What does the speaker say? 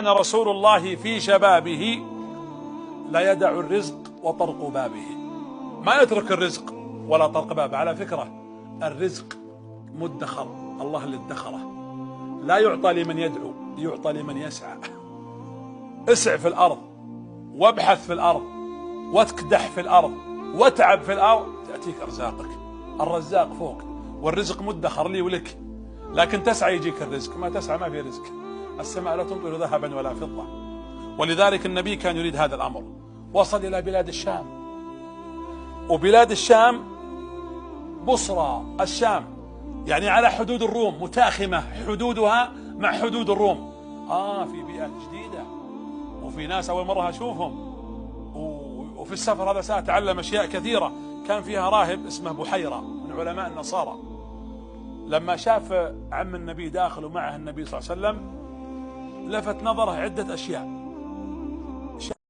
كان رسول الله في شبابه لا يدع الرزق وطرق بابه، ما يترك الرزق ولا طرق بابه. على فكرة الرزق مدخر، الله اللي ادخره، لا يعطى لمن يدعو، يعطى لمن يسعى. اسع في الأرض وابحث في الأرض واتكدح في الأرض واتعب في الأرض، تأتيك أرزاقك. الرزاق فوق، والرزق مدخر لي ولك، لكن تسعى يجيك الرزق، ما تسعى ما في رزق. السماء لا تمطر ذهبا ولا فضة. ولذلك النبي كان يريد هذا الأمر. وصل إلى بلاد الشام، وبلاد الشام بصرى الشام يعني على حدود الروم، متاخمة حدودها مع حدود الروم. في بيئات جديدة، وفي ناس أول مرة أشوفهم، وفي السفر هذا سأتعلم أشياء كثيرة. كان فيها راهب اسمه بحيرة من علماء النصارى، لما شاف عم النبي داخل ومعه النبي صلى الله عليه وسلم لفت نظره عدة أشياء.